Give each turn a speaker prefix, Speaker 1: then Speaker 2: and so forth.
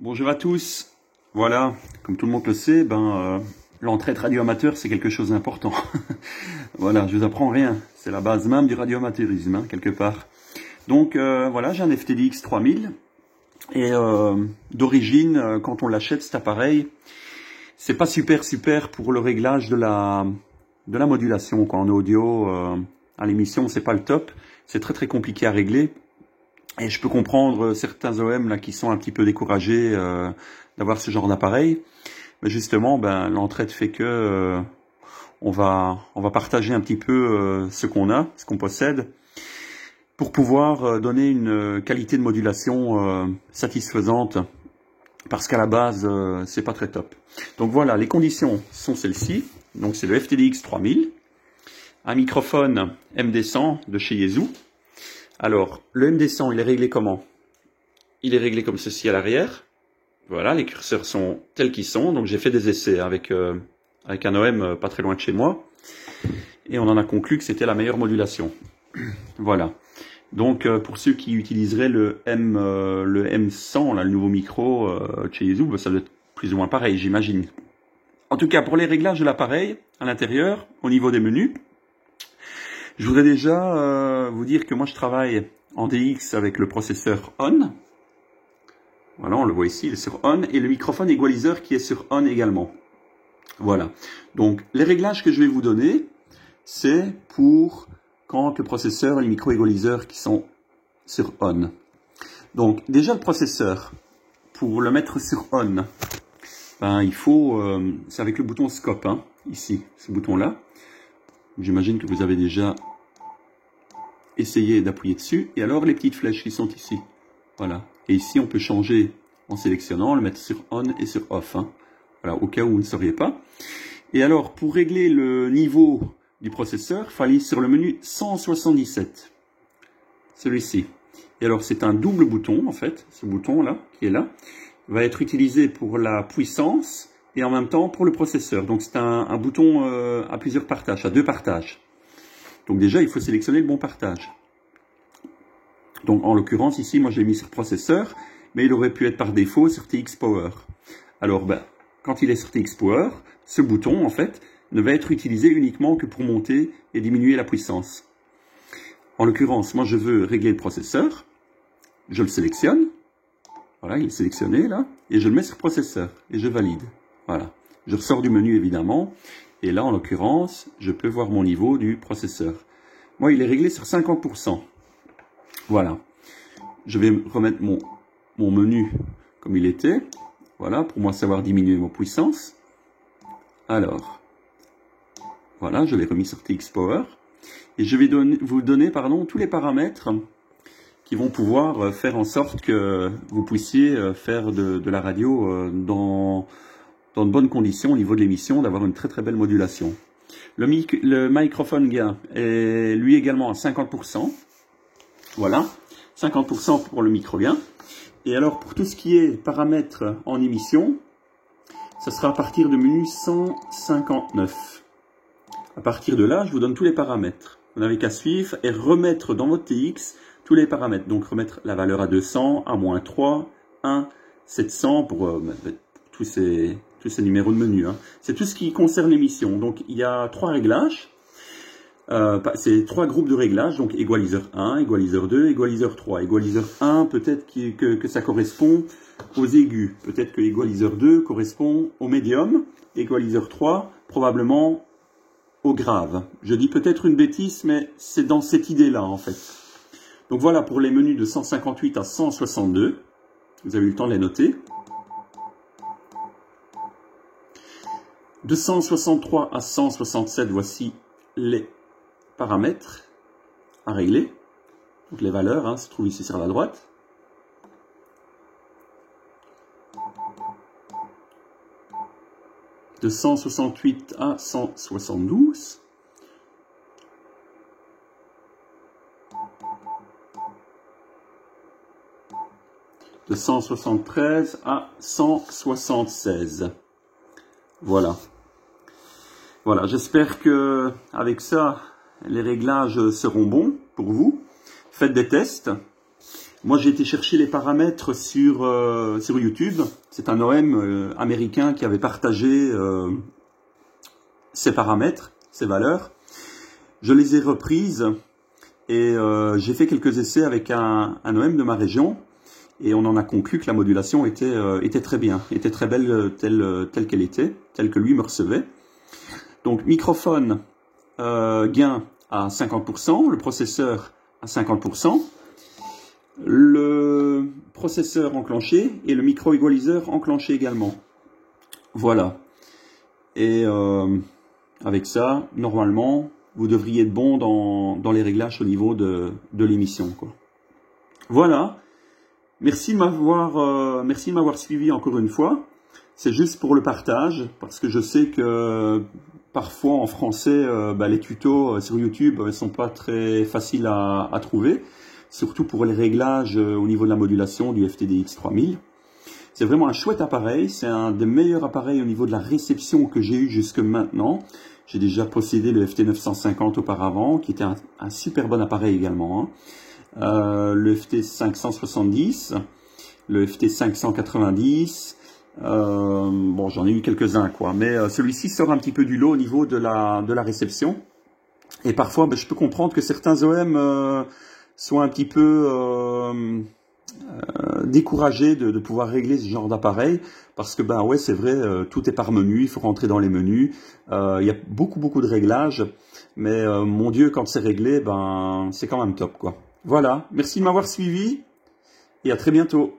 Speaker 1: Bonjour à tous. Voilà, comme tout le monde le sait, l'entraide radio-amateur, c'est quelque chose d'important. Voilà, je vous apprends rien. C'est la base même du radio-amateurisme, hein, quelque part. Donc voilà, j'ai un FTDX 3000. Et d'origine, quand on l'achète, cet appareil, c'est pas super pour le réglage de la modulation. Quand en audio, à l'émission, c'est pas le top. C'est très compliqué à régler. Et je peux comprendre certains OM là qui sont un petit peu découragés d'avoir ce genre d'appareil. Mais justement, l'entraide fait que on va partager un petit peu ce qu'on a, ce qu'on possède, pour pouvoir donner une qualité de modulation satisfaisante. Parce qu'à la base, c'est pas très top. Donc voilà, les conditions sont celles-ci. Donc c'est le FTDX 3000, un microphone MD100 de chez Yaesu. Alors, le MD100, il est réglé comment? Il est réglé comme ceci à l'arrière. Voilà, les curseurs sont tels qu'ils sont. Donc j'ai fait des essais avec un OM pas très loin de chez moi. Et on en a conclu que c'était la meilleure modulation. Voilà. Donc pour ceux qui utiliseraient le M100, là, le nouveau micro chez Yaesu, ça doit être plus ou moins pareil, j'imagine. En tout cas, pour les réglages de l'appareil, à l'intérieur, au niveau des menus, je voudrais déjà vous dire que moi je travaille en DX avec le processeur ON. Voilà, on le voit ici, il est sur ON, et le microphone égaliseur qui est sur ON également. Voilà. Donc les réglages que je vais vous donner, c'est pour quand le processeur et les micro-égaliseurs qui sont sur ON. Donc déjà le processeur, pour le mettre sur ON, il faut, c'est avec le bouton Scope, hein, ici, ce bouton-là. J'imagine que vous avez déjà essayé d'appuyer dessus. Et alors les petites flèches qui sont ici. Voilà. Et ici on peut changer en sélectionnant, le mettre sur On et sur Off. Hein. Voilà, au cas où vous ne sauriez pas. Et alors pour régler le niveau du processeur, il faut aller sur le menu 177. Celui-ci. Et alors c'est un double bouton en fait. Ce bouton-là, qui est là, va être utilisé pour la puissance et en même temps pour le processeur. Donc c'est un bouton à plusieurs partages, à deux partages. Donc déjà, il faut sélectionner le bon partage. Donc en l'occurrence, ici, moi j'ai mis sur processeur, mais il aurait pu être par défaut sur TX Power. Alors, quand il est sur TX Power, ce bouton, en fait, ne va être utilisé uniquement que pour monter et diminuer la puissance. En l'occurrence, moi je veux régler le processeur, je le sélectionne. Voilà, il est sélectionné là, et je le mets sur processeur, et je valide. Voilà. Je ressors du menu évidemment, et là en l'occurrence, je peux voir mon niveau du processeur. Moi, il est réglé sur 50%. Voilà. Je vais remettre mon menu comme il était. Voilà, pour moi savoir diminuer ma puissance. Alors, voilà, je l'ai remis sur TX Power. Et je vais vous donner tous les paramètres qui vont pouvoir faire en sorte que vous puissiez faire de la radio dans de bonnes conditions au niveau de l'émission, d'avoir une très belle modulation. Le microphone gain est lui également à 50%. Voilà, 50% pour le micro gain. Et alors pour tout ce qui est paramètres en émission, ça sera à partir de menu 159. À partir de là, je vous donne tous les paramètres. Vous n'avez qu'à suivre et remettre dans votre TX tous les paramètres. Donc remettre la valeur à 200, à -3, 1, 700 pour tous ces numéros de menu. Hein. C'est tout ce qui concerne l'émission. Donc il y a 3 réglages. C'est 3 groupes de réglages. Donc égaliseur 1, égaliseur 2, égaliseur 3. Égaliseur 1, peut-être que ça correspond aux aigus. Peut-être que égaliseur 2 correspond au médium. Égaliseur 3, probablement au grave. Je dis peut-être une bêtise, mais c'est dans cette idée-là en fait. Donc voilà pour les menus de 158 à 162. Vous avez eu le temps de les noter. De 163 à 167, voici les paramètres à régler. Donc les valeurs se trouvent ici sur la droite. De 168 à 172. De 173 à 176. Voilà. Voilà, j'espère que avec ça, les réglages seront bons pour vous. Faites des tests. Moi, j'ai été chercher les paramètres sur YouTube. C'est un OM américain qui avait partagé ses paramètres, ses valeurs. Je les ai reprises et j'ai fait quelques essais avec un OM de ma région. Et on en a conclu que la modulation était très bien, était très belle telle qu'elle était, telle que lui me recevait. Donc microphone gain à 50%, le processeur à 50%, le processeur enclenché et le micro-égaliseur enclenché également. Voilà. Et avec ça, normalement, vous devriez être bon dans les réglages au niveau de l'émission, quoi. Voilà. Merci de m'avoir suivi encore une fois. C'est juste pour le partage, parce que je sais que parfois en français, les tutos sur YouTube ne sont pas très faciles à trouver, surtout pour les réglages au niveau de la modulation du FTDX 3000. C'est vraiment un chouette appareil, c'est un des meilleurs appareils au niveau de la réception que j'ai eu jusque maintenant. J'ai déjà possédé le FT950 auparavant, qui était un super bon appareil également, hein. Le FT570, le FT590, bon, j'en ai eu quelques-uns, quoi, mais celui-ci sort un petit peu du lot au niveau de la réception. Et parfois, je peux comprendre que certains OM soient un petit peu découragés de pouvoir régler ce genre d'appareil, parce que, ouais, c'est vrai, tout est par menu, il faut rentrer dans les menus, il y a beaucoup de réglages, mais mon Dieu, quand c'est réglé, c'est quand même top, quoi. Voilà, merci de m'avoir suivi et à très bientôt.